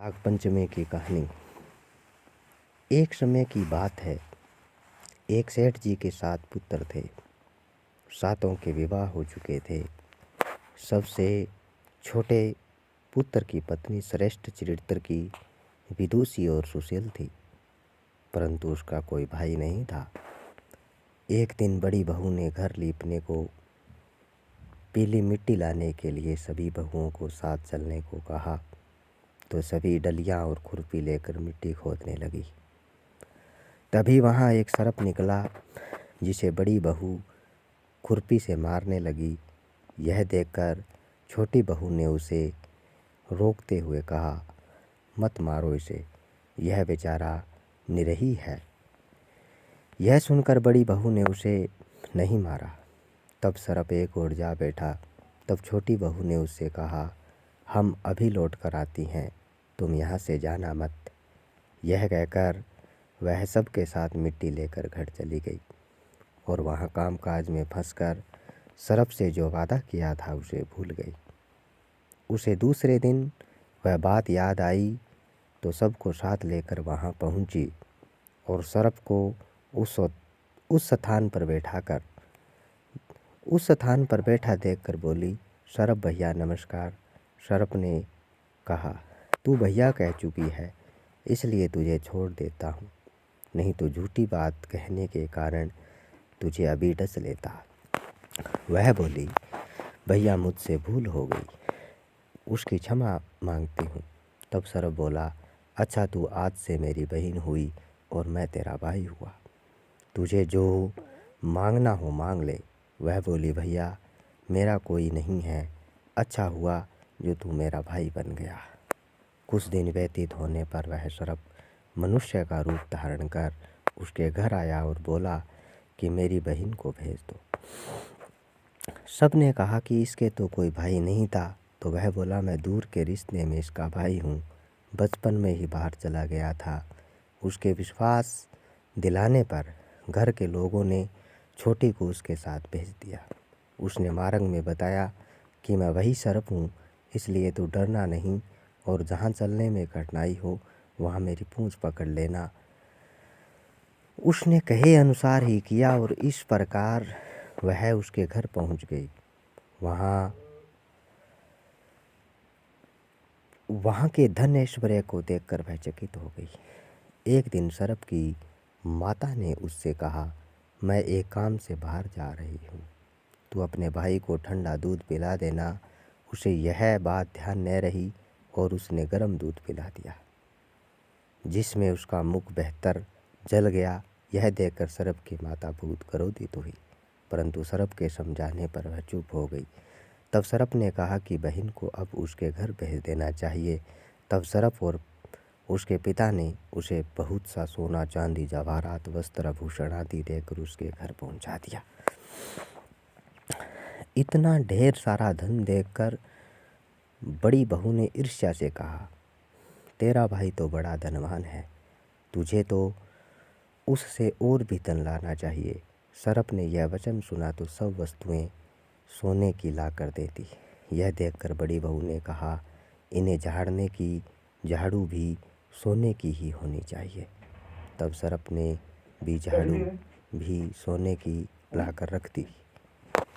नागपंचमी की कहानी। एक समय की बात है। एक सेठ जी के 7 पुत्र थे। 7 के विवाह हो चुके थे। सबसे छोटे पुत्र की पत्नी श्रेष्ठ चरित्र की, विदुषी और सुशील थी, परंतु उसका कोई भाई नहीं था। एक दिन बड़ी बहू ने घर लीपने को पीली मिट्टी लाने के लिए सभी बहुओं को साथ चलने को कहा, तो सभी डलियां और खुरपी लेकर मिट्टी खोदने लगी। तभी वहाँ एक सर्प निकला, जिसे बड़ी बहू खुरपी से मारने लगी। यह देखकर छोटी बहू ने उसे रोकते हुए कहा, मत मारो इसे, यह बेचारा निरही है। यह सुनकर बड़ी बहू ने उसे नहीं मारा। तब सर्प एक ओर जा बैठा। तब छोटी बहू ने उससे कहा, हम अभी लौट कर आती हैं, तुम यहाँ से जाना मत। यह कहकर वह सबके साथ मिट्टी लेकर घर चली गई और वहाँ कामकाज में फंसकर सर्प से जो वादा किया था उसे भूल गई। उसे दूसरे दिन वह बात याद आई तो सबको साथ लेकर वहाँ पहुँची और सर्प को उस स्थान पर बैठा देखकर बोली, सर्प भैया नमस्कार। सर्प ने कहा, तू भैया कह चुकी है, इसलिए तुझे छोड़ देता हूँ, नहीं तो झूठी बात कहने के कारण तुझे अभी डस लेता। वह बोली, भैया मुझसे भूल हो गई, उसकी क्षमा मांगती हूँ। तब सर्प बोला, अच्छा तू आज से मेरी बहन हुई और मैं तेरा भाई हुआ, तुझे जो मांगना हो मांग ले। वह बोली, भैया मेरा कोई नहीं है, अच्छा हुआ जो तू मेरा भाई बन गया। कुछ दिन व्यतीत होने पर वह सर्प मनुष्य का रूप धारण कर उसके घर आया और बोला कि मेरी बहन को भेज दो। सबने कहा कि इसके तो कोई भाई नहीं था, तो वह बोला, मैं दूर के रिश्ते में इसका भाई हूँ, बचपन में ही बाहर चला गया था। उसके विश्वास दिलाने पर घर के लोगों ने छोटी को उसके साथ भेज दिया। उसने मार्ग में बताया कि मैं वही सर्प हूँ, इसलिए तू डरना नहीं और जहाँ चलने में कठिनाई हो वहाँ मेरी पूँछ पकड़ लेना। उसने कहे अनुसार ही किया और इस प्रकार वह उसके घर पहुँच गई। वहाँ के धन ऐश्वर्य को देखकर वह चकित हो गई। एक दिन सर्प की माता ने उससे कहा, मैं एक काम से बाहर जा रही हूँ, तू अपने भाई को ठंडा दूध पिला देना। उसे यह बात ध्यान न रही और उसने गर्म दूध पिला दिया, जिसमें उसका मुख बेहतर जल गया। यह देखकर सर्प की माता बहुत क्रोधित हुई, परंतु सर्प के समझाने पर वह चुप हो गई। तब सर्प ने कहा कि बहन को अब उसके घर भेज देना चाहिए। तब सर्प और उसके पिता ने उसे बहुत सा सोना चांदी जवाहरात वस्त्र आभूषण आदि देकर उसके घर पहुंचा दिया। इतना ढेर सारा धन देखकर बड़ी बहू ने ईर्ष्या से कहा, तेरा भाई तो बड़ा धनवान है, तुझे तो उससे और भी धन लाना चाहिए। सर्प ने यह वचन सुना तो सब वस्तुएं सोने की ला कर दे दी। यह देखकर बड़ी बहू ने कहा, इन्हें झाड़ने की झाड़ू भी सोने की ही होनी चाहिए। तब सर्प ने भी झाड़ू भी सोने की ला कर रख दी।